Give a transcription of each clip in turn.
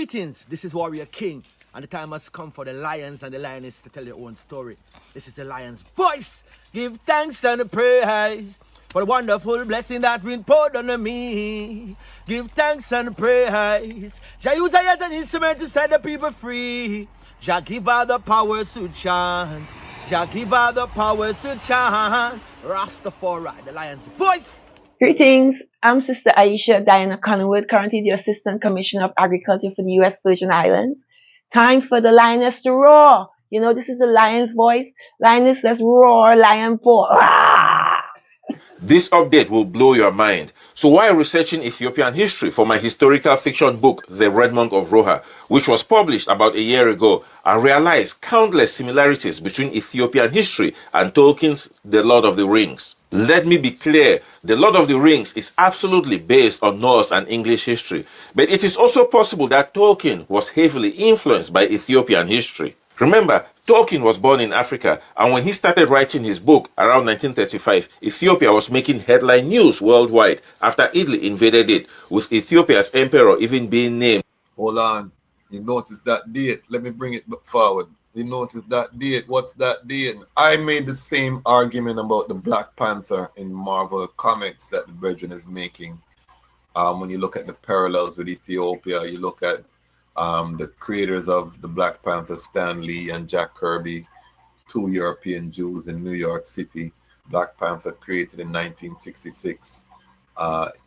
Greetings, this is Warrior King, and the time has come for the lions and the lioness to tell their own story. This is the lion's voice. Give thanks and praise for the wonderful blessing that's been poured on me. Give thanks and praise. Jah use I as an instrument to set the people free. Jah give her the powers to chant. Jah give her the powers to chant. Rastafari, the lion's voice. Greetings, I'm Sister Aisha Diana Conwood, currently the Assistant Commissioner of Agriculture for the U.S. Virgin Islands. Time for the lioness to roar. You know, this is the lion's voice. Lioness, let's roar, lion pour. This update will blow your mind. So while researching Ethiopian history for my historical fiction book, The Red Monk of Roha, which was published about a year ago, I realized countless similarities between Ethiopian history and Tolkien's The Lord of the Rings. Let me be clear, The Lord of the Rings is absolutely based on Norse and English history, but it is also possible that Tolkien was heavily influenced by Ethiopian history. Remember, Tolkien was born in Africa, and when he started writing his book around 1935, Ethiopia was making headline news worldwide after Italy invaded it, with Ethiopia's emperor even being named. Hold on, you notice that date? Let me bring it forward. You notice that date? What's that date? I made the same argument about the Black Panther in Marvel Comics that the brethren is making. When you look at the parallels with Ethiopia, you look at the creators of the Black Panther, Stan Lee and Jack Kirby, two European Jews in New York City. Black Panther created in 1966.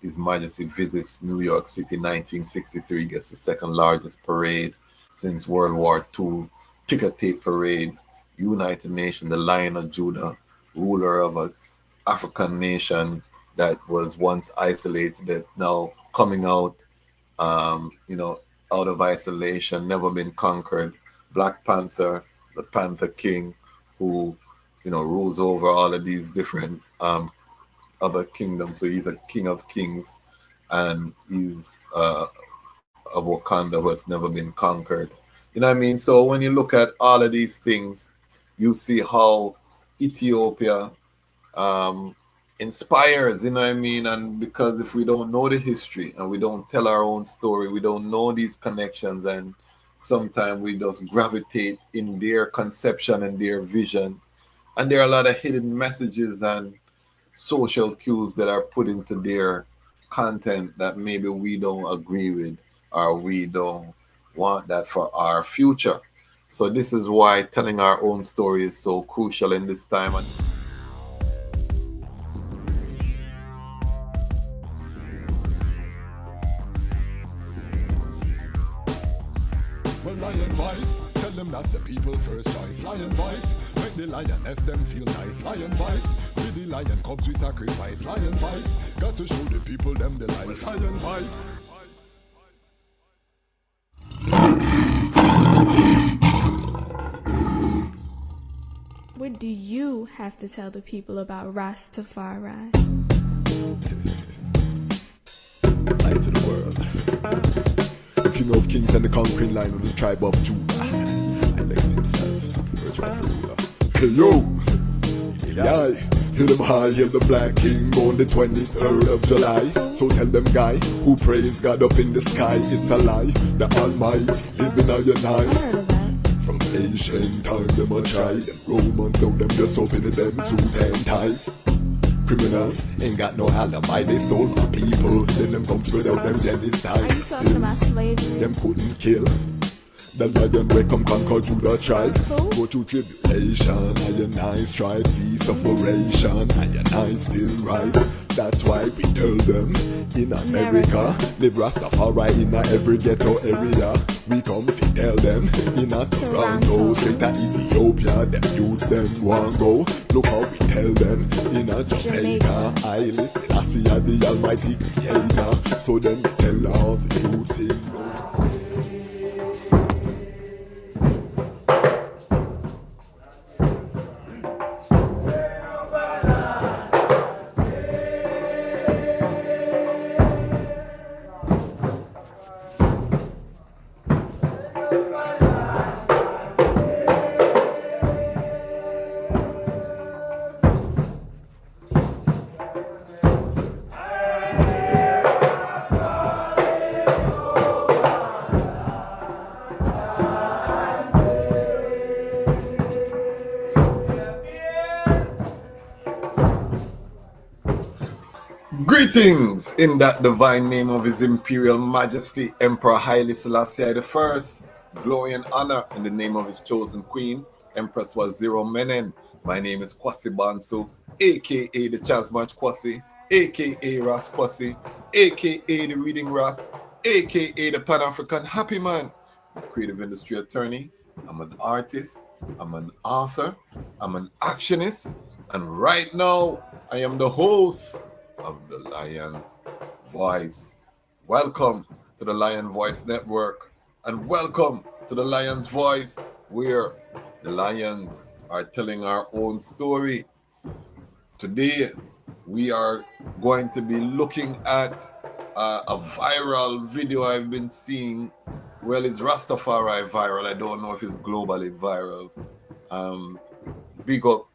His Majesty visits New York City 1963, gets the second largest parade since World War II. Ticker tape parade, United Nations, the Lion of Judah, ruler of an African nation that was once isolated, that now coming out, out of isolation, never been conquered. Black Panther, the Panther King, who, rules over all of these different other kingdoms. So he's a king of kings, and he's of Wakanda, who has never been conquered. You know what I mean? So when you look at all of these things, you see how Ethiopia inspires, you know what I mean? And because if we don't know the history and we don't tell our own story, we don't know these connections, and sometimes we just gravitate in their conception and their vision. And there are a lot of hidden messages and social cues that are put into their content that maybe we don't agree with, or we don't want that for our future. So this is why telling our own story is so crucial in this time. Well, lion voice, tell them that's the people first choice. Lion voice, make the lioness them feel nice. Lion voice, with the lion cubs we sacrifice. Lion voice, got to show the people them the life. Lion voice. What do you have to tell the people about Rastafari? Light to the world. King of kings and the conquering line of the tribe of Judah. I left himself, first rightful ruler. Hey yo, yeah, hear them high, hear the black king on the 23rd of July. So tell them guy, who praise God up in the sky, it's a lie. The Almighty living on your night. From ancient time, them a try. Them Romans know them just open them suit and ties. Criminals ain't got no alibi. They stole my people, then them come through without them genocide. Are you talking about slavery? Them couldn't kill the lion we come conquer Judah tribe. Go through tribulation, and I strive, see sufferation, and I still rise. That's why we tell them in America, live Rastafari in every ghetto area. We come to tell them in a Toronto, straight to Ethiopia, them youths them want go. Look how we tell them in a Jamaica, Haile, Selassie the Almighty Creator. So then we tell all the youths in Rome. Greetings in that divine name of His Imperial Majesty Emperor Haile Selassie I. Glory and honor in the name of his chosen queen, EmpressMenen. My name is Kwasi Bansu, aka the DEJAZMATCH Kwasi, aka Ras Kwasi, aka the Reading Ras, aka the Pan-African Happy Man, creative industry attorney. I'm an artist, I'm an author, I'm an actionist, and right now I am the host of the Lion's Voice. Welcome to the Lion Voice Network, and welcome to the Lion's Voice, where the lions are telling our own story. Today, we are going to be looking at a viral video I've been seeing. Well, it's Rastafari viral. I don't know if it's globally viral. Big up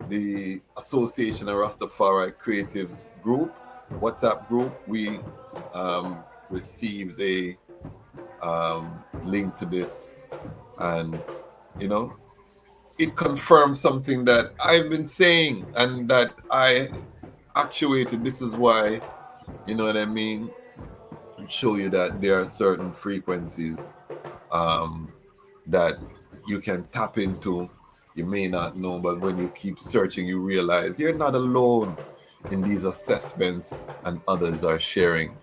the Association of Rastafari Creatives group, WhatsApp group. We received a link to this, and it confirms something that I've been saying and that I actuated. This is why, you know what I mean, show you that there are certain frequencies that you can tap into. You may not know, but when you keep searching, you realize you're not alone in these assessments, and others are sharing.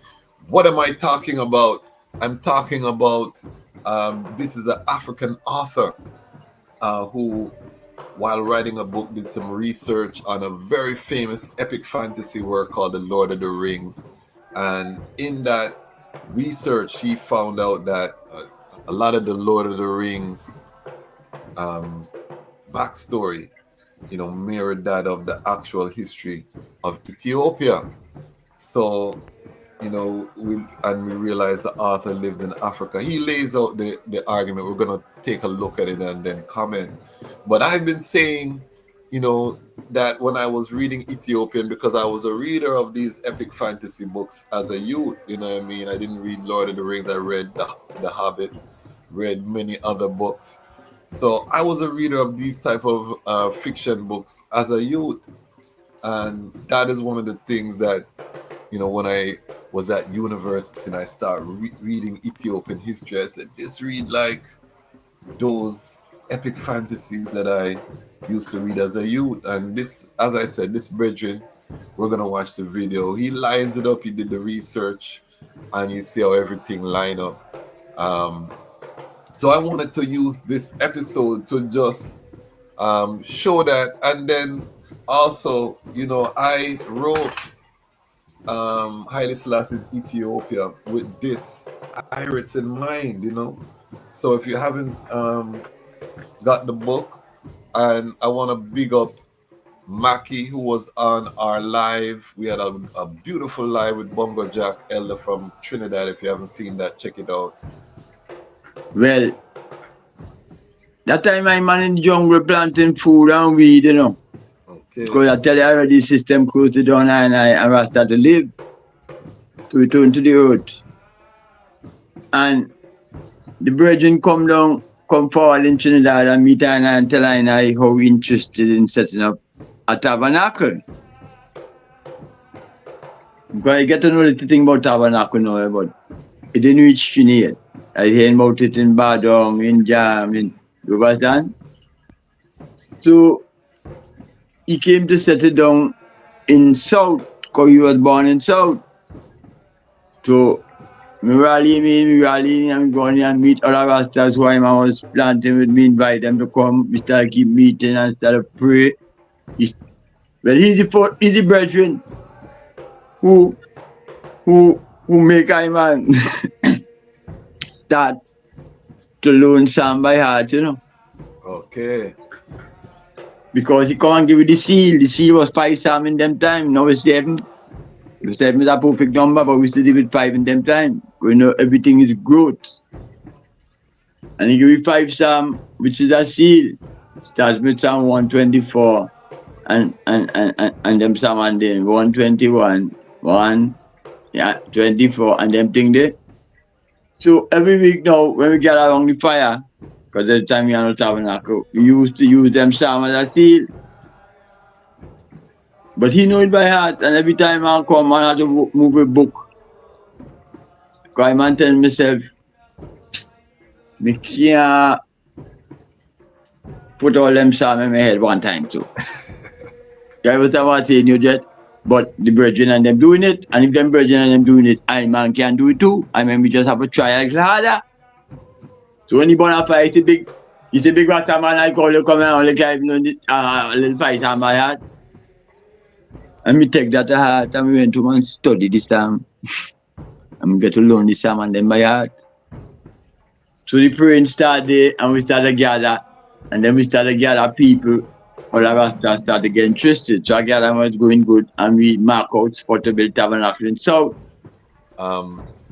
What am I talking about? I'm talking about this is an African author who, while writing a book, did some research on a very famous epic fantasy work called The Lord of the Rings. And in that research, he found out that a lot of the Lord of the Rings backstory, mirrored that of the actual history of Ethiopia. So, we realize the author lived in Africa. He lays out the argument. We're going to take a look at it and then comment. But I've been saying, that when I was reading Ethiopian, because I was a reader of these epic fantasy books as a youth, I didn't read Lord of the Rings. I read The Hobbit, read many other books. So I was a reader of these type of fiction books as a youth. And that is one of the things that, when I was at university and I started reading Ethiopian history, I said, this read like those epic fantasies that I used to read as a youth. And this, as I said, this brethren, we're going to watch the video. He lines it up. He did the research, and you see how everything line up. So I wanted to use this episode to just show that. And then also, I wrote Haile Selassie's Ethiopia with this pirates in mind, So if you haven't got the book, and I want to big up Maki, who was on our live. We had a beautiful live with Bongo Jack Elder from Trinidad. If you haven't seen that, check it out. Well, that time I'm in the jungle planting food and weed, Okay. Because I tell you already, the system closed down and I started to live, to return to the earth. And the brethren come forward in Trinidad and meet and tell I how interested in setting up a tabernacle. Because I get to know the thing about tabernacle now, but it didn't reach Trinidad. I hear about it in Badong, in Jam, in Rubatan. So he came to settle down in South, because he was born in South. So me rally, I'm going and meet other Rastas who I was planting with me, invite them to come. We start keep meeting and start to pray. He's the brethren who make I man start to learn Psalm by heart, Okay. Because he come and give you the seal. The seal was 5 Psalm in them time, now it's 7. The 7 is a perfect number, but we still live with 5 in them time. We know everything is growth. And he give you 5 Psalm, which is a seal. Starts with Psalm 124 and them Psalm and then 121, 24, and them thing there. So every week now, when we get around the fire, because at the time we are not tabernacle, we used to use them Psalm as a seal. But he know it by heart, and every time I come, I have to move a book. Because I'm telling myself, I can't put all them songs in my head one time too. Every time I say New Jet, but the brethren and them doing it, and if them brethren and them doing it, I man can do it too. I mean, we just have to try a little harder. So when you born a fight, it's a big Rasta man, I call you come and only guy, a little fight on my heart. And we take that to heart, and we went to and study this time. And we get to learn this time and then by heart. So the praying started, and we started to gather, and then we started to gather people. All of us started getting interested. So I gather was going good, and we mark out spot to build tabernacle in South.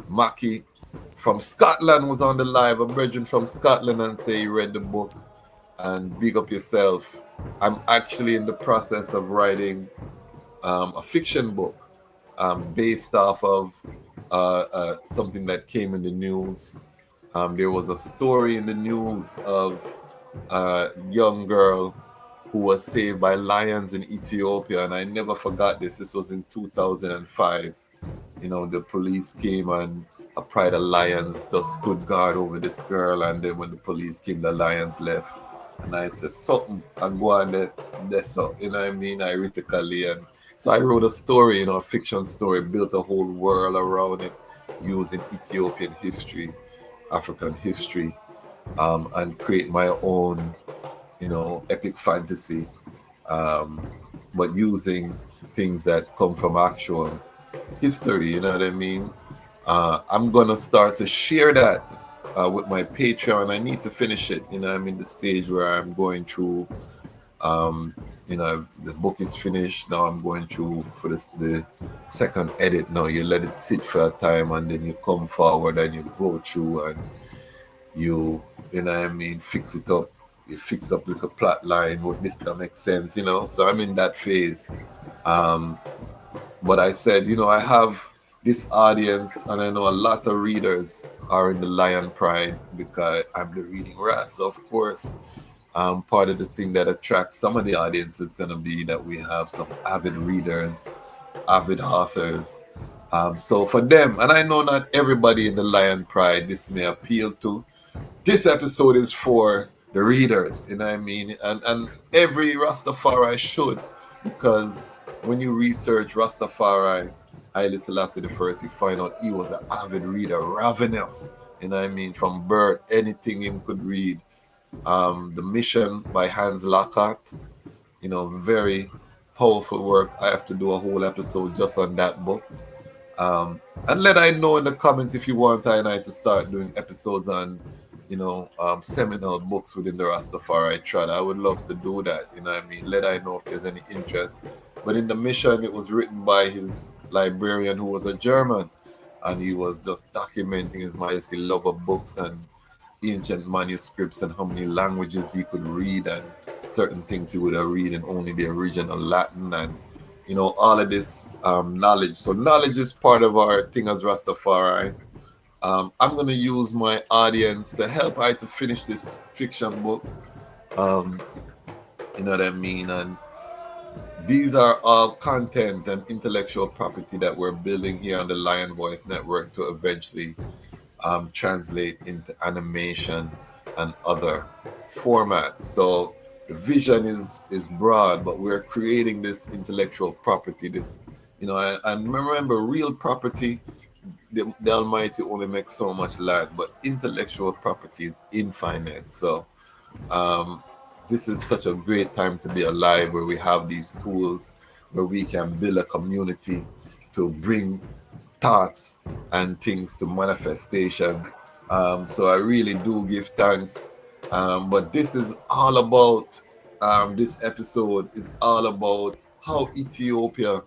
Mackie from Scotland was on the live, a brethren from Scotland, and say he read the book. And big up yourself. I'm actually in the process of writing a fiction book based off of something that came in the news. There was a story in the news of a young girl who was saved by lions in Ethiopia, and I never forgot this. This was in 2005. You know, the police came and a pride of lions just stood guard over this girl, and then when the police came, the lions left. And I said, something, and go on there, so, you know what I mean, critically. And so I wrote a story, you know, a fiction story, built a whole world around it using Ethiopian history, African history, and create my own, you know, epic fantasy, but using things that come from actual history, you know what I mean? I'm gonna start to share that with my Patreon. I need to finish it, you know, I'm in the stage where I'm going through, you know, the book is finished, now I'm going through for the second edit. Now you let it sit for a time, and then you come forward and you go through and you know what I mean, fix it up. You fix up like a plot line, would this that make sense, you know? So I'm in that phase. But I said, you know, I have this audience, and I know a lot of readers are in the Lion Pride because I'm the reading rat. So of course, part of the thing that attracts some of the audience is going to be that we have some avid readers, avid authors. So for them, and I know not everybody in the Lion Pride this may appeal to, this episode is for the readers, you know what I mean? And every Rastafari should, because when you research Rastafari, Haile Selassie the first, you find out he was an avid reader, ravenous, you know what I mean, from birth, anything him could read. The Mission by Hans Lockhart, you know, very powerful work. I have to do a whole episode just on that book. And let I know in the comments if you want I and I to start doing episodes on, you know, seminal books within the Rastafari Trad. I would love to do that, you know what I mean? Let I know if there's any interest. But in the Mission, it was written by his librarian who was a German, and he was just documenting his majesty love of books and ancient manuscripts and how many languages he could read, and certain things he would have read in only the original Latin, and you know, all of this knowledge. So knowledge is part of our thing as Rastafari. I'm going to use my audience to help I to finish this fiction book. You know what I mean? And these are all content and intellectual property that we're building here on the Lion Voice Network to eventually translate into animation and other formats. So the vision is broad, but we're creating this intellectual property, this, you know, and remember, real property, the Almighty only makes so much land, but intellectual property is infinite. So this is such a great time to be alive, where we have these tools where we can build a community to bring thoughts and things to manifestation. So I really do give thanks. But this is all about, this episode is all about how Ethiopia,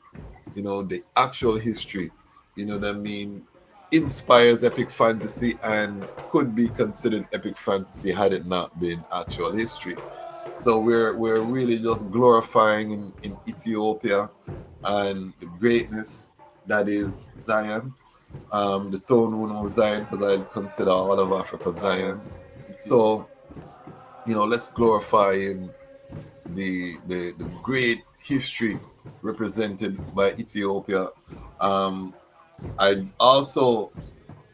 you know, the actual history, you know what I mean, inspires epic fantasy and could be considered epic fantasy had it not been actual history. So we're really just glorifying in Ethiopia and the greatness that is Zion, the throne room of Zion, because I consider all of Africa Zion. So, you know, let's glorify in the great history represented by Ethiopia. I also,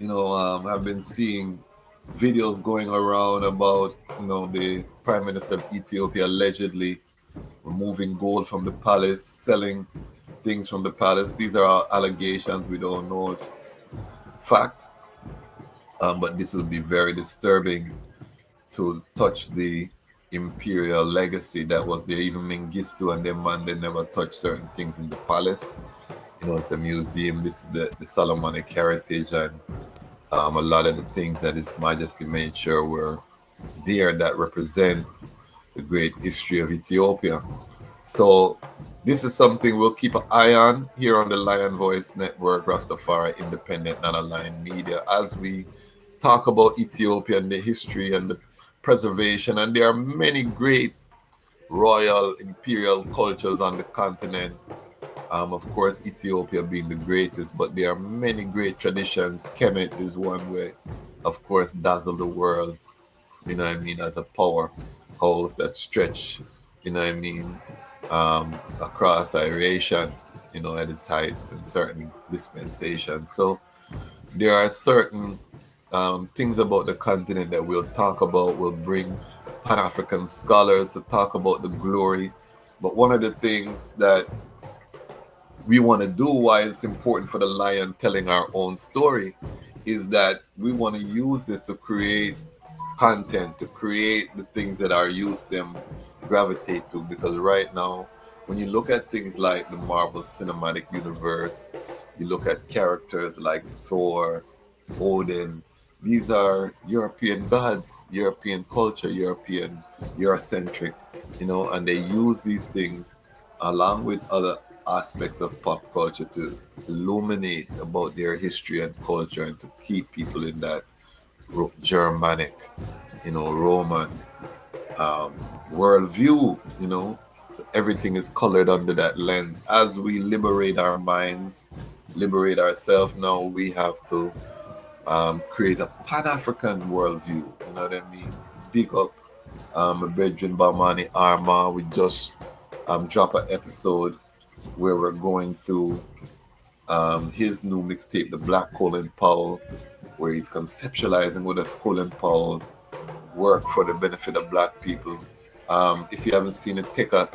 have been seeing videos going around about, the Prime Minister of Ethiopia allegedly removing gold from the palace, selling things from the palace. These are all allegations. We don't know if it's fact, but this will be very disturbing to touch the imperial legacy that was there. Even Mengistu and them man, they never touched certain things in the palace. It's a museum. This is the Solomonic heritage, and a lot of the things that His Majesty made sure were there that represent the great history of Ethiopia. So this is something we'll keep an eye on here on the Lion Voice Network, Rastafari Independent Non-Aligned Media, as we talk about Ethiopia and the history and the preservation. And there are many great royal imperial cultures on the continent. Of course, Ethiopia being the greatest, but there are many great traditions. Kemet is one way, of course, dazzle the world, as a powerhouse that stretch, across Iration, at its heights in certain dispensations. So there are certain things about the continent that we'll talk about. We'll bring Pan-African scholars to talk about the glory. But one of the things that we want to do, why it's important for the Lion telling our own story, is that we want to use this to create content, to create the things that our youth them gravitate to. Because right now, when you look at things like the Marvel Cinematic Universe, you look at characters like Thor, Odin, these are European gods, European culture, Eurocentric, and they use these things along with other aspects of pop culture to illuminate about their history and culture and to keep people in that Germanic, Roman worldview, So everything is colored under that lens. As we liberate our minds, liberate ourselves, now we have to create a Pan-African worldview. You know what I mean? Big up my brethren Bamani Arma. We just drop an episode where we're going through his new mixtape, The Black Colin Powell, where he's conceptualizing what if Colin Powell work for the benefit of black people. If you haven't seen it, take a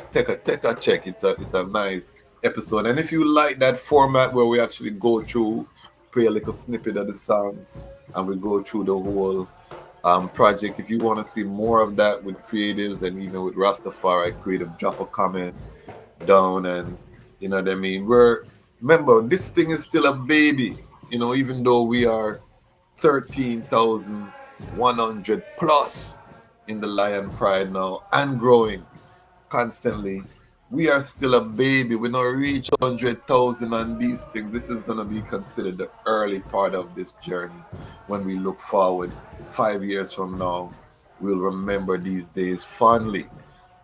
check. It's a nice episode. And if you like that format where we actually go through, play a little snippet of the songs, and we go through the whole project. If you want to see more of that with creatives and even with Rastafari creative, drop a comment down, and you know what I mean. Remember, this thing is still a baby. Even though we are 13,100 plus in the Lion Pride now and growing constantly, we are still a baby. We not reach 100,000 on these things. This is going to be considered the early part of this journey. When we look forward 5 years from now, we'll remember these days fondly.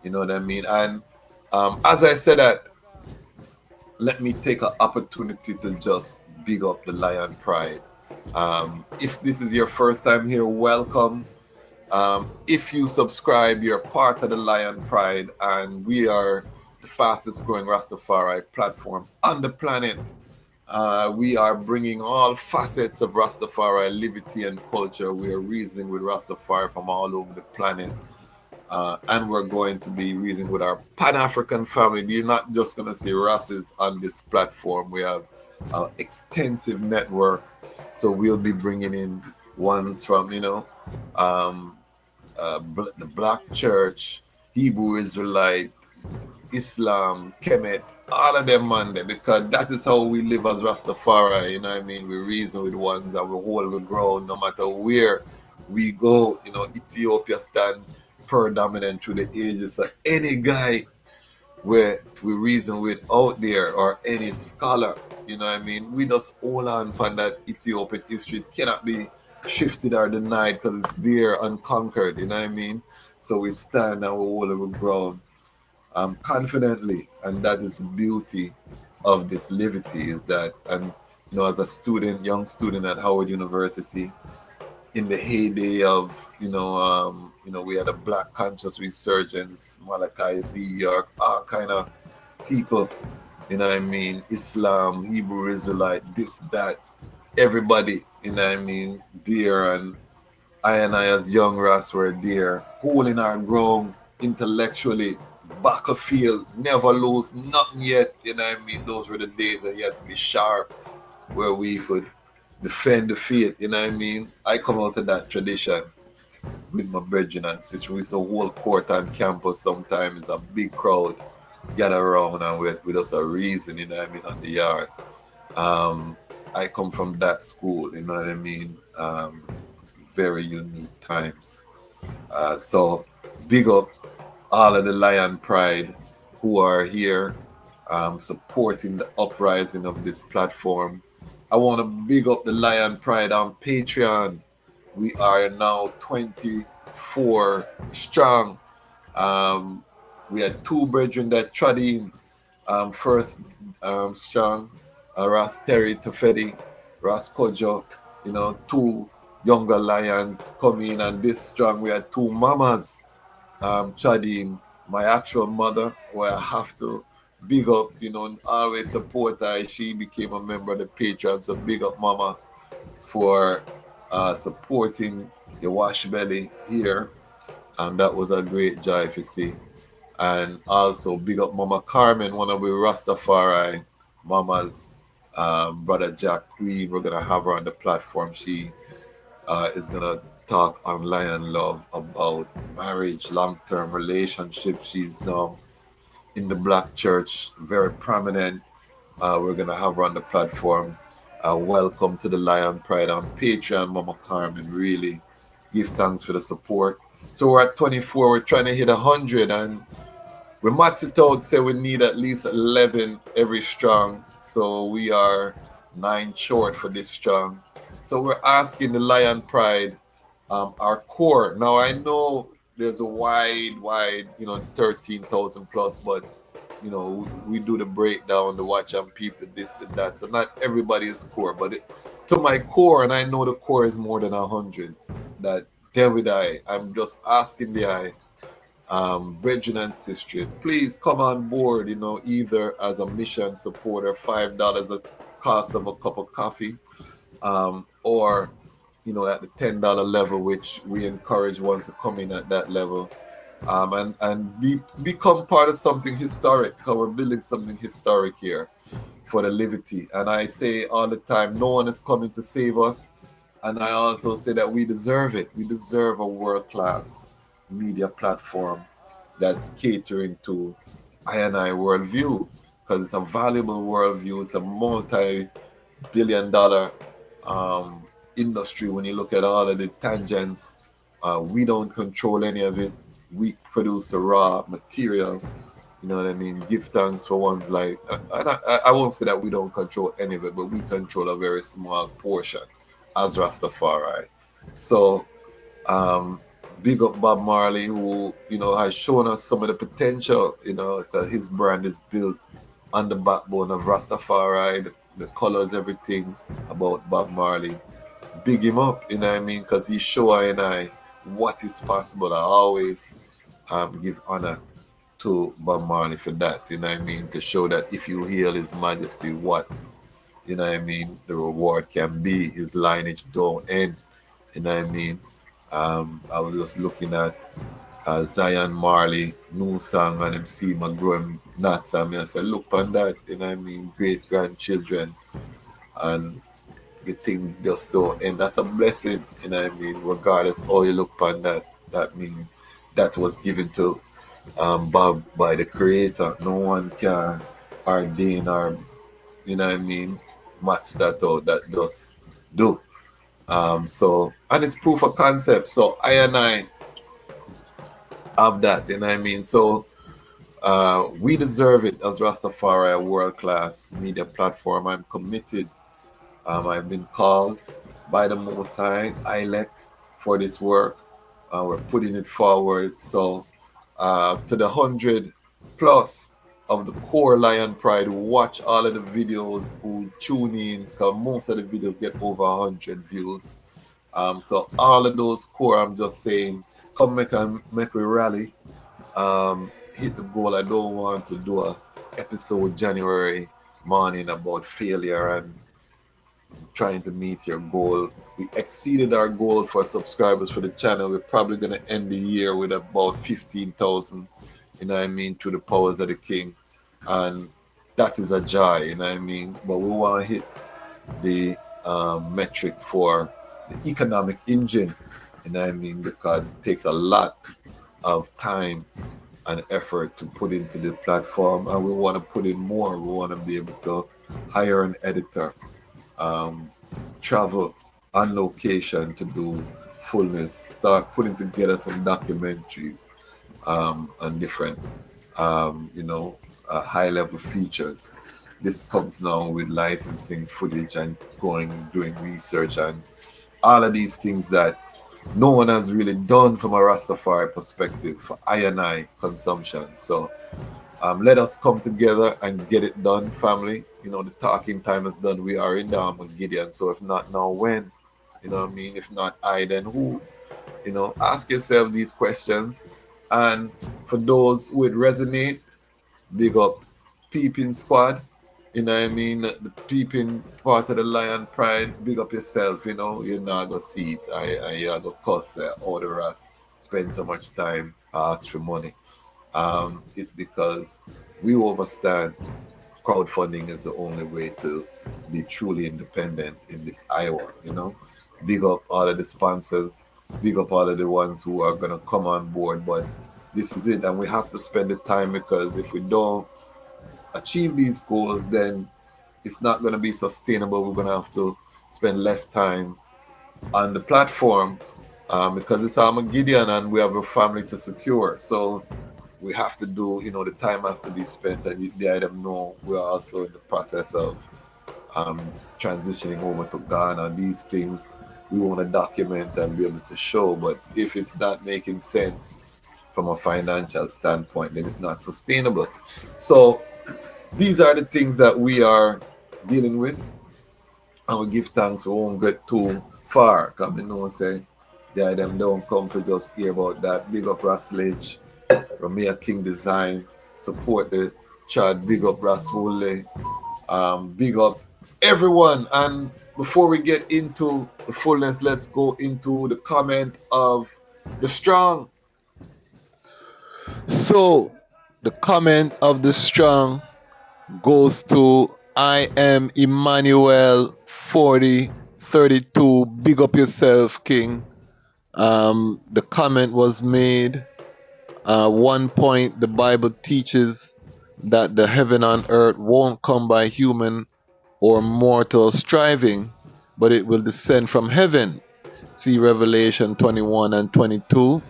You know what I mean? And as I said that, let me take an opportunity to just big up the Lion Pride. If this is your first time here, welcome. If you subscribe, you're part of the Lion Pride, and we are the fastest growing Rastafari platform on the planet. We are bringing all facets of Rastafari, liberty and culture. We are reasoning with Rastafari from all over the planet. And we're going to be reasoning with our Pan-African family. You're not just going to see Rasses on this platform. We have an extensive network. So we'll be bringing in ones from, the Black Church, Hebrew Israelite, Islam, Kemet, all of them, man, because that is how we live as Rastafari. You know what I mean? We reason with ones and we hold the ground no matter where we go. Ethiopia stand predominant through the ages. So any guy where we reason with out there or any scholar, you know what I mean, we just hold on upon that Ethiopian history. It cannot be shifted or denied because it's there unconquered, you know what I mean? So we stand and we hold the ground confidently, and that is the beauty of this liberty, is that, and as a student, young student at Howard University, in the heyday of, we had a Black conscious resurgence, Malachi Z, York, all kind of people, you know what I mean, Islam, Hebrew Israelite, this, that, everybody, you know what I mean, there, and I as young Ras were there, holding our ground intellectually, back of field, never lose, nothing yet, you know what I mean. Those were the days that you had to be sharp, where we could defend the faith, you know what I mean. I come out of that tradition with my brethren and sisters. We used to hold court on campus sometimes, a big crowd gather around and with us a reason, you know what I mean, on the yard. I come from that school, you know what I mean. Very unique times. So big up all of the Lion Pride who are here supporting the uprising of this platform. I want to big up the Lion Pride on Patreon. We are now 24 strong. We had two brethren that trod in first strong, Ras Terry Tafari, Ras Kojo, you know, two younger lions come in, and this strong we had two mamas trod in. My actual mother, where I have to big up, you know, and always support her. She became a member of the Patreon, so big up mama for supporting the Wash Belly here, and that was a great joy to see. And also big up Mama Carmen, one of the Rastafari mamas, brother Jack Queen. We're gonna have her on the platform. She is gonna talk on Lion Love about marriage, long-term relationship. She's now in the Black Church, very prominent. We're gonna have her on the platform. Welcome to the Lion Pride on Patreon, Mama Carmen. Really give thanks for the support. So we're at 24. We're trying to hit 100, and we max it out. Say we need at least 11 every strong. So we are 9 short for this strong. So we're asking the Lion Pride, our core. Now I know there's a wide, you know, 13,000 plus, but you know, we do the breakdown, the watch and people, this, that. So not everybody is core, but to my core, and I know the core is more than 100. That there with I'm just asking the brethren and sister, please come on board. You know, either as a mission supporter, $5 a cost of a cup of coffee, or you know, at the $10 level, which we encourage ones to come in at that level. And become part of something historic, because we're building something historic here for the Liberty. And I say all the time, no one is coming to save us. And I also say that we deserve it. We deserve a world-class media platform that's catering to I worldview, because it's a valuable worldview. It's a multi-billion-dollar industry. When you look at all of the tangents, we don't control any of it. We produce the raw material, you know what I mean. Give thanks for ones like, I won't say that we don't control any of it, but we control a very small portion as Rastafari. So big up Bob Marley, who, you know, has shown us some of the potential, you know, because his brand is built on the backbone of Rastafari, the colors, everything about Bob Marley. Big him up, you know what I mean, because he's showing what is possible. I always give honor to Bob Marley for that, you know what I mean, to show that if you hail His Majesty, what, you know what I mean, the reward can be. His lineage don't end, you know what I mean. I was just looking at Zion Marley new song, and him see my growing nuts, and I said, look on that, you know what I mean, great grandchildren, and the thing just don't end. That's a blessing, you know what I mean, regardless how you look on that. That means that was given to Bob by the Creator. No one can ordain or, you know what I mean, match that out. That does do. So, and it's proof of concept. So I have that, you know what I mean. So we deserve it as Rastafari, a world-class media platform. I'm committed. I've been called by the Most High, ILEC, for this work. We're putting it forward. So to the 100 plus of the core Lion Pride who watch all of the videos, who tune in, because most of the videos get over 100 views. So all of those core, I'm just saying, come make we rally, hit the goal. I don't want to do a episode January morning about failure and trying to meet your goal. We exceeded our goal for subscribers for the channel. We're probably going to end the year with about 15,000, through the powers of the King. And that is a joy, but we want to hit the metric for the economic engine, because it takes a lot of time and effort to put into the platform, and we want to put in more. We want to be able to hire an editor, travel on location to do fullness, start putting together some documentaries and different, high-level features. This comes now with licensing footage and doing research and all of these things that no one has really done from a Rastafari perspective for I consumption. So let us come together and get it done, family. The talking time is done. We are in the arm with Gideon. So if not now, when? If not I, then who? Ask yourself these questions. And for those who it resonate, big up Peeping Squad. The peeping part of the Lion Pride, big up yourself, you're not going to see it. You're going to cuss all the rest, spend so much time, ask for money. It's because we understand crowdfunding is the only way to be truly independent in this Iowa, Big up all of the sponsors, big up all of the ones who are going to come on board, but this is it, and we have to spend the time, because if we don't achieve these goals, then it's not going to be sustainable. We're going to have to spend less time on the platform because it's Armageddon and we have a family to secure. So we have to do, the time has to be spent, and the item know we're also in the process of transitioning over to Ghana. These things we want to document and be able to show, but if it's not making sense from a financial standpoint, then it's not sustainable. So these are the things that we are dealing with, and we give thanks. We won't get too far, because say the item don't come for just hear about that. Big up LIDJ, Ramia King Design, support the Chad, big up Raswole, big up everyone. And before we get into the fullness, let's go into the comment of the strong. So the comment of the strong goes to I am Emmanuel 4032. Big up yourself, King. The comment was made. One point, the Bible teaches that the heaven and earth won't come by human or mortal striving, but it will descend from heaven. See Revelation 21 and 22.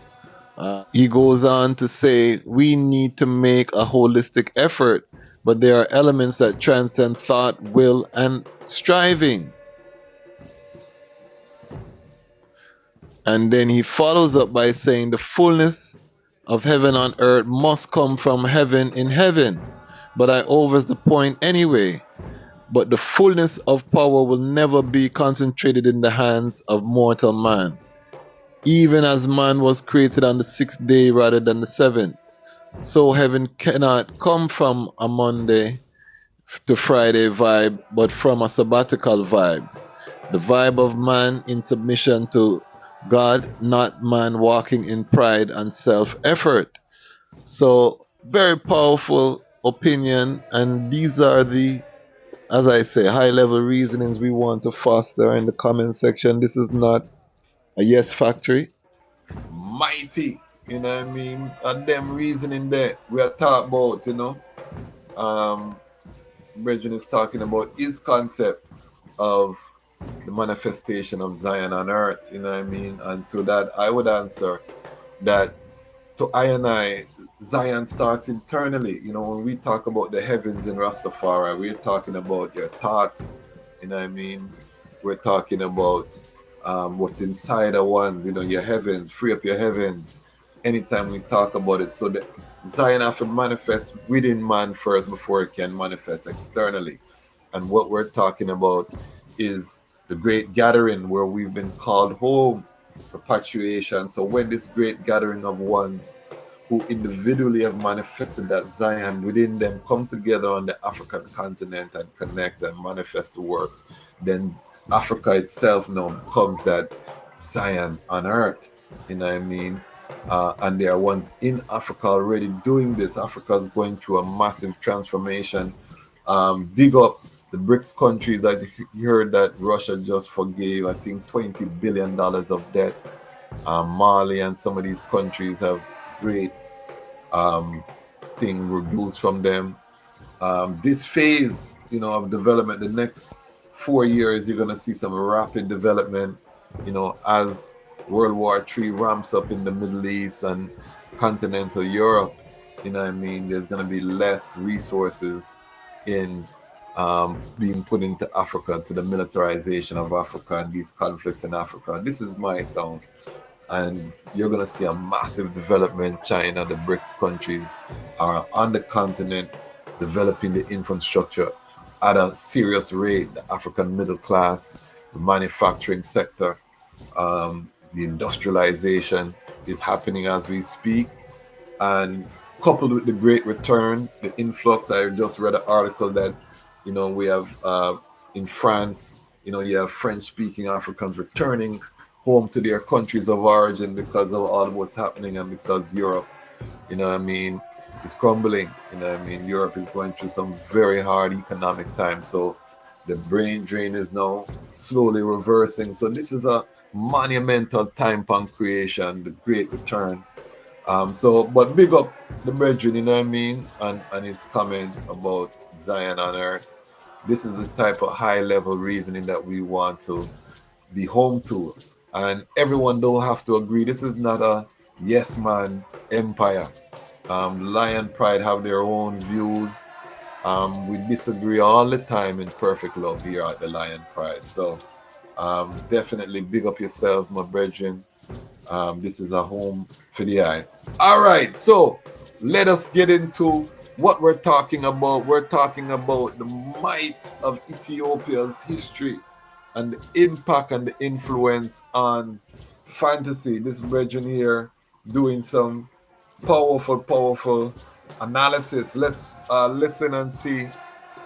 He goes on to say we need to make a holistic effort, but there are elements that transcend thought, will, and striving. And then he follows up by saying the fullness of heaven on earth must come from heaven in heaven. But I overs the point anyway. But the fullness of power will never be concentrated in the hands of mortal man, even as man was created on the 6th day rather than the 7th. So heaven cannot come from a Monday to Friday vibe, but from a sabbatical vibe. The vibe of man in submission to God, not man walking in pride and self-effort. So very powerful opinion, and these are the, as I say, high-level reasonings we want to foster in the comment section. This is not a yes factory. Mighty, and them reasoning there we are talking about, Brethren is talking about his concept of the manifestation of Zion on earth, and to that I would answer that to I, Zion starts internally. When we talk about the heavens in Rastafari, we're talking about your thoughts, we're talking about what's inside of ones, your heavens, free up your heavens anytime we talk about it. So the Zion have to manifest within man first before it can manifest externally. And what we're talking about is the great gathering where we've been called home, repatriation. So when this great gathering of ones who individually have manifested that Zion within them come together on the African continent and connect and manifest the works, then Africa itself now becomes that Zion on earth. You know what I mean? And there are ones in Africa already doing this. Africa is going through a massive transformation. Big up the BRICS countries. I heard that Russia just forgave, I think, $20 billion of debt. Mali and some of these countries have great thing reduced from them. This phase, of development, the next 4 years, you're going to see some rapid development, as World War III ramps up in the Middle East and continental Europe. You know what I mean? There's going to be less resources in being put into Africa, to the militarization of Africa and these conflicts in Africa. This is my sound. And you're going to see a massive development. China, the BRICS countries are on the continent developing the infrastructure at a serious rate. The African middle class, the manufacturing sector, the industrialization is happening as we speak. And coupled with the great return, the influx, I just read an article that, we have in France, you have French-speaking Africans returning home to their countries of origin because of all what's happening, and because Europe, is crumbling. Europe is going through some very hard economic times. So the brain drain is now slowly reversing. So this is a monumental time pan creation, the great return. But big up the brethren, and his comment about Zion on earth. This is the type of high level reasoning that we want to be home to. And everyone don't have to agree. This is not a yes man empire. Lion Pride have their own views. We disagree all the time in perfect love here at the Lion Pride. So definitely big up yourself, my brethren. This is a home for the eye. All right, so let us get into what we're talking about. We're talking about the might of Ethiopia's history and the impact and the influence on fantasy. This brethren here doing some powerful analysis. Let's listen and see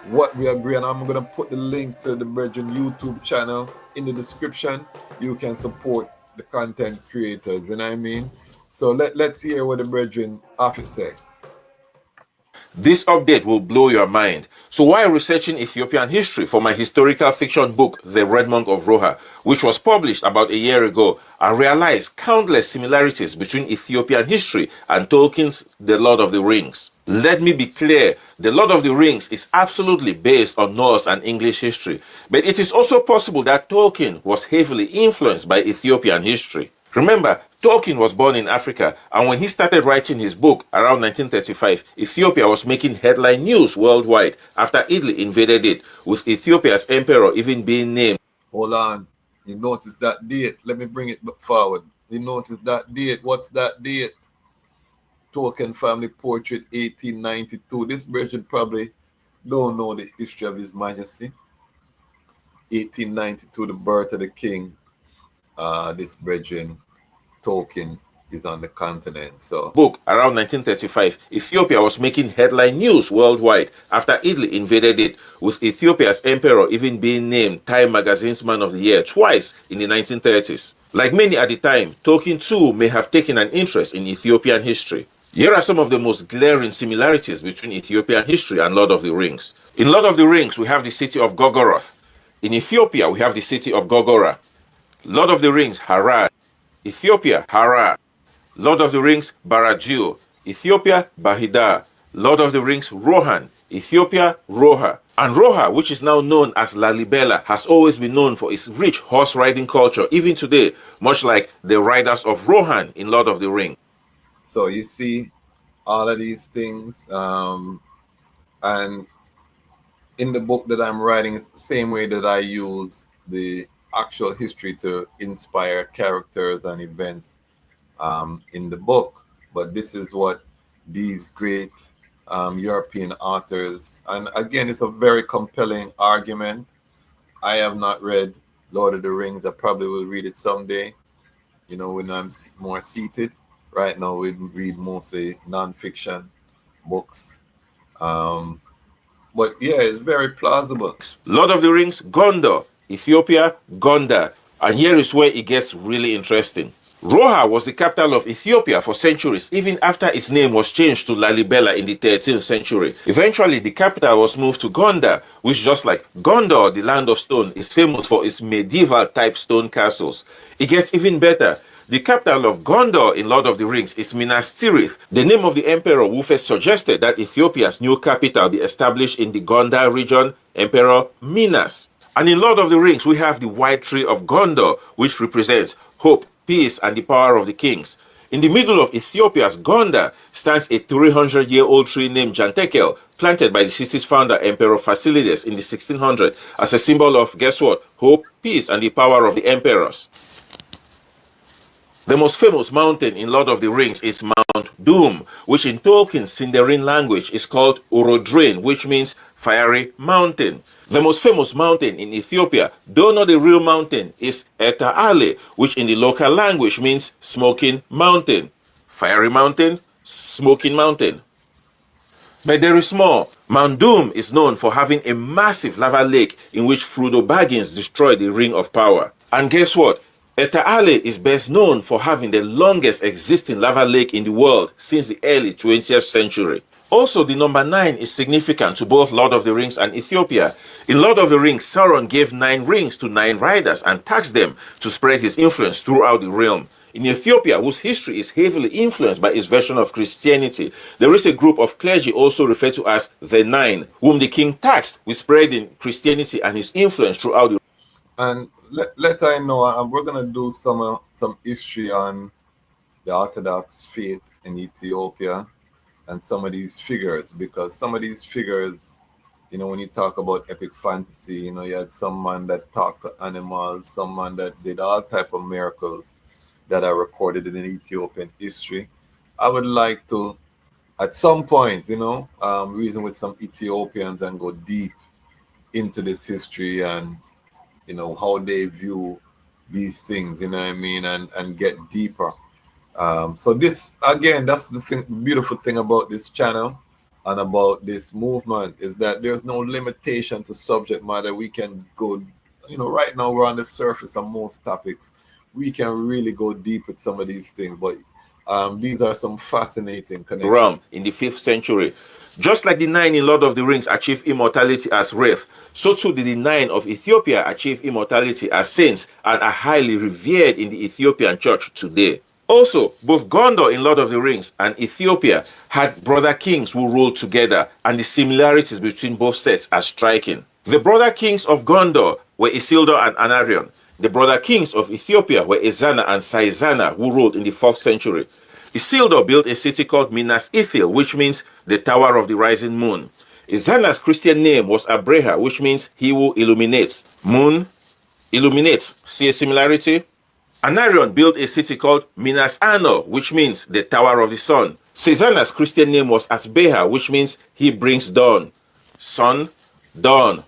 what we agree. And I'm going to put the link to the brethren YouTube channel in the description. You can support the content creators, So let's hear what the brethren have to say. This update will blow your mind. So while researching Ethiopian history for my historical fiction book, The Red Monk of Roha, which was published about a year ago, I realized countless similarities between Ethiopian history and Tolkien's The Lord of the Rings. Let me be clear, The Lord of the Rings is absolutely based on Norse and English history, but it is also possible that Tolkien was heavily influenced by Ethiopian history. Remember, Tolkien was born in Africa, and when he started writing his book around 1935, Ethiopia was making headline news worldwide after Italy invaded it, with Ethiopia's emperor even being named. Hold on. You notice that date. Let me bring it forward. You notice that date. What's that date? Tolkien family portrait 1892. This brethren probably don't know the history of His Majesty. 1892, the birth of the king. This brethren Tolkien is on the continent. So book around 1935, Ethiopia was making headline news worldwide after Italy invaded it, with Ethiopia's emperor even being named Time Magazine's Man of the Year twice in the 1930s. Like many at the time, Tolkien too may have taken an interest in Ethiopian history. Here are some of the most glaring similarities between Ethiopian history and Lord of the Rings. In Lord of the Rings, we have the city of Gorgoroth. In Ethiopia, we have the city of Gogora. Lord of the Rings, Harad. Ethiopia, Harar. Lord of the Rings, Barajio. Ethiopia, Bahida. Lord of the Rings, Rohan. Ethiopia, Roha. And Roha, which is now known as Lalibela, has always been known for its rich horse riding culture, even today, much like the riders of Rohan in Lord of the Rings. So you see all of these things, and in the book that I'm writing, it's the same way that I use the actual history to inspire characters and events in the book. But this is what these great European authors, and again, it's a very compelling argument. I have not read Lord of the Rings. I probably will read it someday, when I'm more seated. Right now, we read mostly non-fiction books. But yeah, it's very plausible. Lord of the Rings, Gondor. Ethiopia, Gondar. And here is where it gets really interesting. Roha was the capital of Ethiopia for centuries, even after its name was changed to Lalibela in the 13th century. Eventually, the capital was moved to Gondar, which, just like Gondor, the land of stone, is famous for its medieval-type stone castles. It gets even better. The capital of Gondor in Lord of the Rings is Minas Tirith, the name of the emperor who first suggested that Ethiopia's new capital be established in the Gondar region, Emperor Minas. And in Lord of the Rings, we have the White Tree of Gondor, which represents hope, peace, and the power of the kings. In the middle of Ethiopia's Gondar stands a 300-year-old tree named Jantekel, planted by the city's founder, Emperor Fasilides, in the 1600s as a symbol of, guess what, hope, peace, and the power of the emperors. The most famous mountain in Lord of the Rings is Mount Doom, which in Tolkien's Sindarin language is called Urodrine, which means fiery mountain. The most famous mountain in Ethiopia, though not a real mountain, is Eta Ale, which in the local language means smoking mountain. Fiery mountain, smoking mountain. But there is more. Mount Doom is known for having a massive lava lake in which Frodo Baggins destroyed the Ring of Power. And guess what? Eta Ale is best known for having the longest existing lava lake in the world since the early 20th century. Also, the number 9 is significant to both Lord of the Rings and Ethiopia. In Lord of the Rings, Sauron gave 9 rings to 9 riders and taxed them to spread his influence throughout the realm. In Ethiopia, whose history is heavily influenced by its version of Christianity, there is a group of clergy also referred to as the 9, whom the king taxed with spreading Christianity and his influence throughout the. And let I know, we're gonna do some history on the Orthodox faith in Ethiopia and some of these figures, because some of these figures, you know, when you talk about epic fantasy, you know, you had some man that talked to animals, some man that did all type of miracles that are recorded in Ethiopian history. I would like to, at some point, you know, reason with some Ethiopians and go deep into this history and, you know, how they view these things, you know what I mean, and get deeper. So this, again, that's the thing, beautiful thing about this channel and about this movement, is that there's no limitation to subject matter. We can go, you know, right now we're on the surface on most topics. We can really go deep with some of these things, but these are some fascinating connections. Rome in the 5th century. Just like the 9 in Lord of the Rings achieved immortality as wraith, so too did the 9 of Ethiopia achieve immortality as saints and are highly revered in the Ethiopian church today. Also, both Gondor in Lord of the Rings and Ethiopia had brother kings who ruled together, and the similarities between both sets are striking. The brother kings of Gondor were Isildur and Anarion. The brother kings of Ethiopia were Ezana and Saizana, who ruled in the 4th century. Isildur built a city called Minas Ithil, which means the Tower of the Rising Moon. Ezana's Christian name was Abreha, which means he who illuminates. Moon illuminates. See a similarity? Anarion built a city called Minas Ano, which means the Tower of the Sun. Saizana's Christian name was Asbeha, which means he brings dawn. Sun, dawn.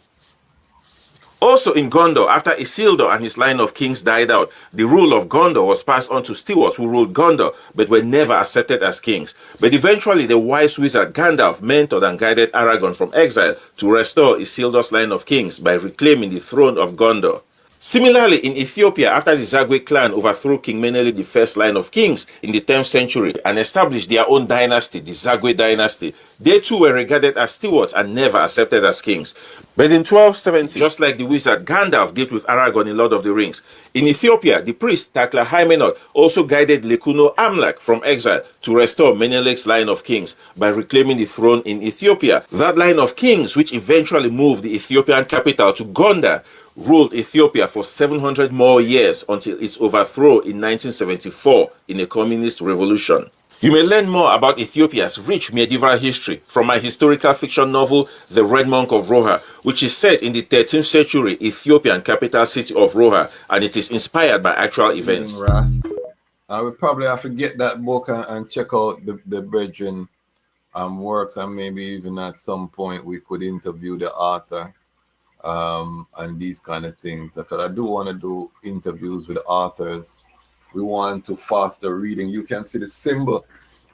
Also in Gondor, after Isildur and his line of kings died out, the rule of Gondor was passed on to stewards who ruled Gondor, but were never accepted as kings. But eventually the wise wizard Gandalf mentored and guided Aragorn from exile to restore Isildur's line of kings by reclaiming the throne of Gondor. Similarly, in Ethiopia, after the Zagwe clan overthrew King Menelik I's line of kings in the 10th century and established their own dynasty, the Zagwe dynasty, they too were regarded as stewards and never accepted as kings. But in 1270, just like the wizard Gandalf did with Aragorn in Lord of the Rings, in Ethiopia, the priest Takla Hymenot also guided Lekuno Amlak from exile to restore Menelik's line of kings by reclaiming the throne in Ethiopia. That line of kings, which eventually moved the Ethiopian capital to Gondar, ruled Ethiopia for 700 more years until its overthrow in 1974 in a communist revolution. You may learn more about Ethiopia's rich medieval history from my historical fiction novel, The Red Monk of Roha, which is set in the 13th century Ethiopian capital city of Roha, and it is inspired by actual events. I would probably have to get that book and check out the brethren works, and maybe even at some point we could interview the author and these kind of things, because I do want to do interviews with authors We want to foster reading. You can see the symbol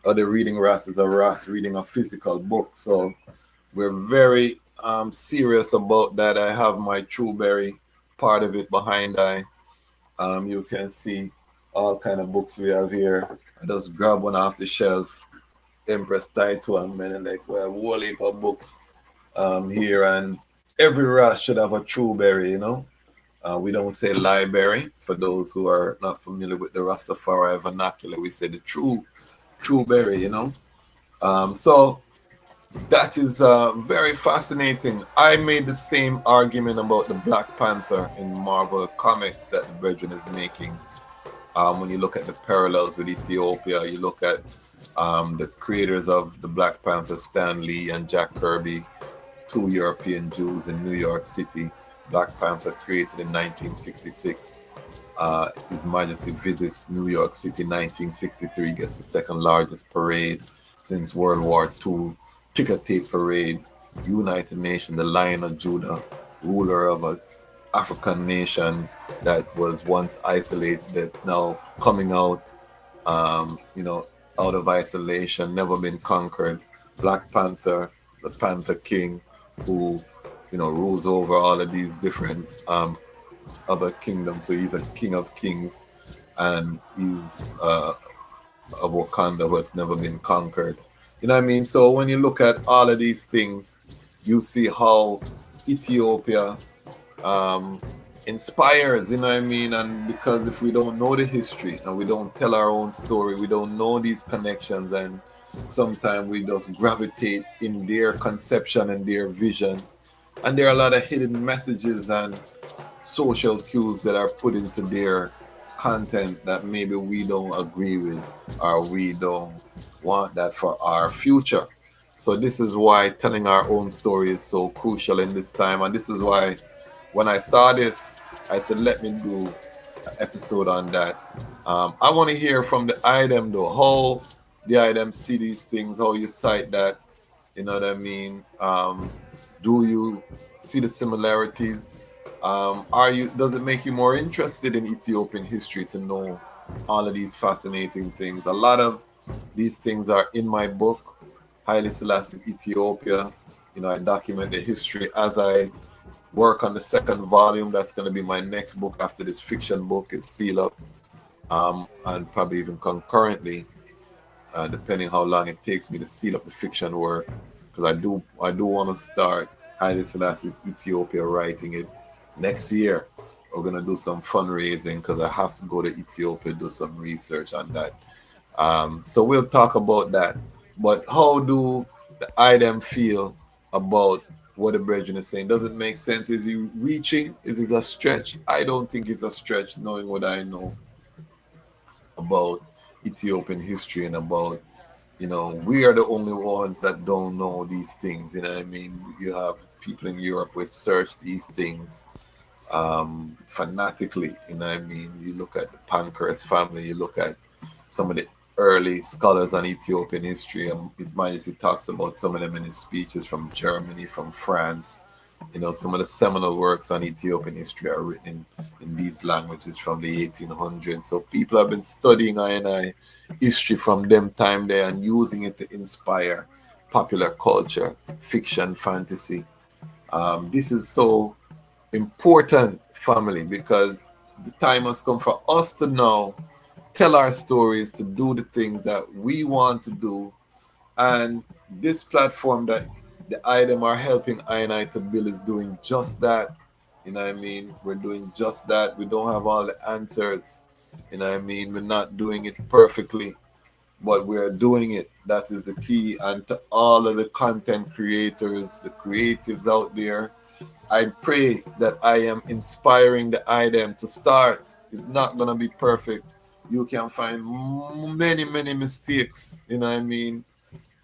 of the reading Ras is a Ras reading a physical book. So we're very serious about that. I have my Trueberry part of it behind I. You can see all kind of books we have here. I just grab one off the shelf, Empress title, and then like we have a whole heap of books here, and every Ras should have a Trueberry, you know. We don't say library. For those who are not familiar with the Rastafari vernacular, we say the Trueberry, you know. So that is very fascinating. I made the same argument about the Black Panther in Marvel Comics that the Brethren is making. When you look at the parallels with Ethiopia, you look at the creators of the Black Panther, Stan Lee and Jack Kirby, two European Jews in New York City. Black Panther created in 1966. His Majesty visits New York City 1963, gets the second largest parade since World War II. Ticker tape parade, United Nations, the Lion of Judah, ruler of an African nation that was once isolated, that now coming out, you know, out of isolation, never been conquered. Black Panther, the Panther King, who, you know, rules over all of these different other kingdoms. So he's a king of kings, and he's a Wakanda who has never been conquered. You know what I mean? So when you look at all of these things, you see how Ethiopia inspires, you know what I mean? And because if we don't know the history and we don't tell our own story, we don't know these connections, and sometimes we just gravitate in their conception and their vision. And there are a lot of hidden messages and social cues that are put into their content that maybe we don't agree with, or we don't want that for our future. So this is why telling our own story is so crucial in this time. And this is why when I saw this, I said, let me do an episode on that. I want to hear from the item though, how the item see these things, how you cite that, you know what I mean? Do you see the similarities? Does it make you more interested in Ethiopian history to know all of these fascinating things? A lot of these things are in my book, Haile Selassie, Ethiopia. You know, I document the history as I work on the second volume. That's going to be my next book after this fiction book is sealed up, and probably even concurrently, depending how long it takes me to seal up the fiction work, because I do want to start Haile Selassie's Ethiopia, writing it next year. We're going to do some fundraising because I have to go to Ethiopia, do some research on that. So we'll talk about that. But how do the item feel about what the Brethren is saying? Does it make sense? Is he reaching? Is it a stretch? I don't think it's a stretch, knowing what I know about Ethiopian history and about, you know, we are the only ones that don't know these things. You know what I mean? You have people in Europe who search these things fanatically. You know what I mean? You look at the Pankhurst family, you look at some of the early scholars on Ethiopian history. His Majesty talks about some of them in his speeches from Germany, from France. You know, some of the seminal works on Ethiopian history are written in these languages from the 1800s. So people have been studying I history from them time there and using it to inspire popular culture, fiction, fantasy. This is so important, family, because the time has come for us to now tell our stories, to do the things that we want to do. And this platform that the item are helping I to build is doing just that. You know what I mean? We're doing just that. We don't have all the answers. You know what I mean? We're not doing it perfectly, but we're doing it. That is the key. And to all of the content creators, the creatives out there, I pray that I am inspiring the item to start. It's not going to be perfect. You can find many, many mistakes, you know what I mean,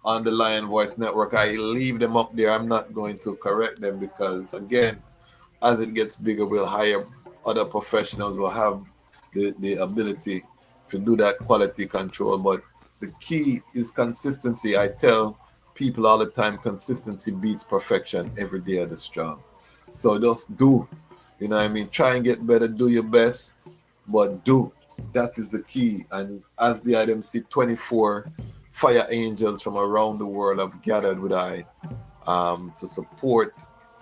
on the Lion Voice Network. I leave them up there. I'm not going to correct them because, again, as it gets bigger, we'll hire other professionals. We'll have the ability to do that quality control. But the key is consistency. I tell people all the time, consistency beats perfection every day of the strong. So just do, you know what I mean? Try and get better, do your best, but do. That is the key. And as the IDMC 24 fire angels from around the world have gathered with I to support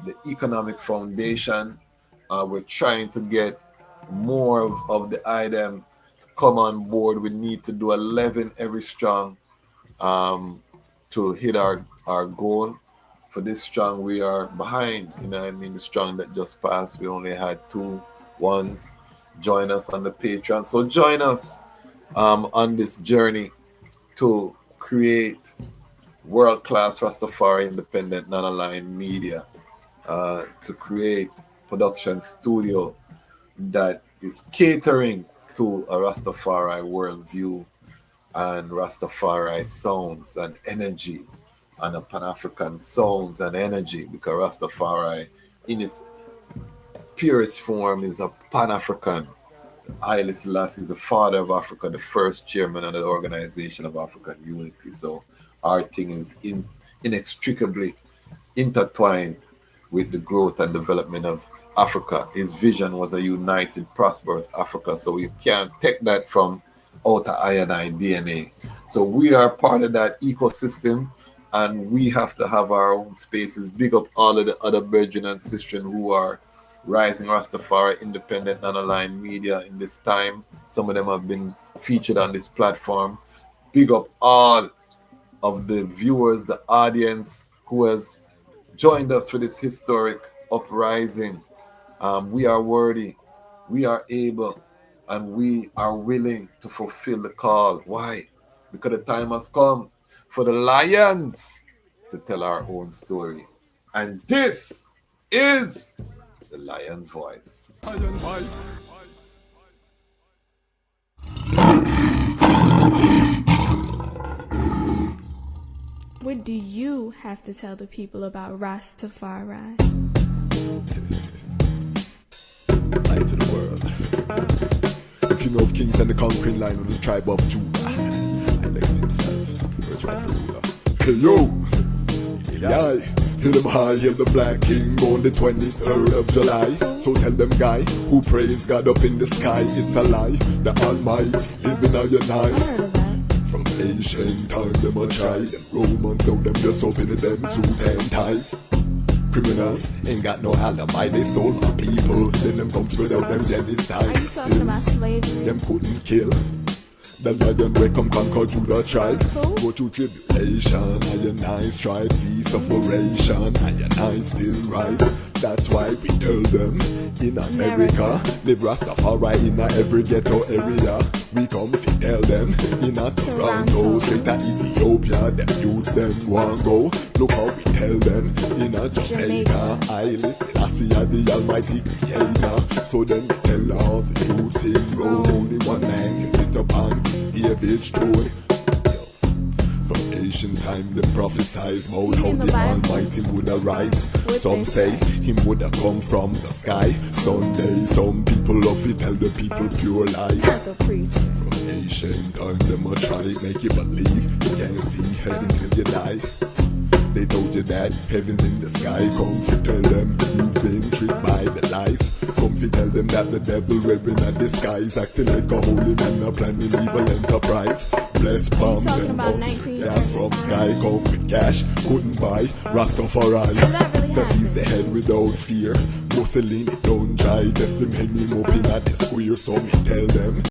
the economic foundation. We're trying to get more of the item to come on board. We need to do 11 every strong to hit our goal. For this strong, we are behind. You know what I mean? The strong that just passed, we only had 2 ones. Join us on the Patreon. So join us on this journey to create world-class Rastafari independent non-aligned media, to create production studio that is catering to a Rastafari worldview and Rastafari sounds and energy and a Pan-African sounds and energy, because Rastafari in its purest form is a Pan-African. Haile Selassie is the father of Africa, the first chairman of the Organization of African Unity. So our thing is inextricably intertwined with the growth and development of Africa. His vision was a united, prosperous Africa. So you can't take that from outer I&I DNA. So we are part of that ecosystem, and we have to have our own spaces. Big up all of the other brethren and sisters who are rising Rastafari independent non-aligned media in this time. Some of them have been featured on this platform. Big up all of the viewers, the audience who has joined us for this historic uprising. We are worthy, we are able, and we are willing to fulfill the call. Why? Because the time has come for the lions to tell our own story. And this is the Lion's Voice. Lion voice. What do you have to tell the people about Rastafari? Light to the world. King of kings and the conquering line of the tribe of Judah. I left himself, words right for ruler. Hey yo, Eli, hail them high, hail the black king on the 23rd of July. So tell them guy who praise God up in the sky, it's a lie. The Almighty living on your night. From ancient time them a try, them Romans know them just open them suit and ties. Criminals ain't got no alibi, they stole my people, then them come without them genocide. Are you talking about slavery? Them couldn't kill the lion we come conquer Judah tribe. Who? Go through tribulation, I and I strive, see sufferation, I and I still rise. That's why we tell them in America, live Rastafari in every ghetto area. We come to tell them in Toronto, straight to Ethiopia, them youths them want go. Look how we tell them in Jamaica, Haile Selassie the Almighty Creator. So then we tell all the youths in Rome, only one man can sit upon David's throne. From ancient time, them prophesies about how the Almighty would arise. Some say him would have come from the sky. Someday, some people love it, tell the people pure life. From ancient time, them a try make you believe you can't see heaven till you die. They told you that heaven's in the sky. Come to tell them you've been tricked by the lies. Come to tell them that the devil wearing a disguise, acting like a holy man, a planning evil enterprise. Bless bombs and bombs, gas from sky. Come with cash, couldn't buy Rastafari. Cause he's the head without fear. Mussolini don't try, test them hang him up in at the square. So me tell them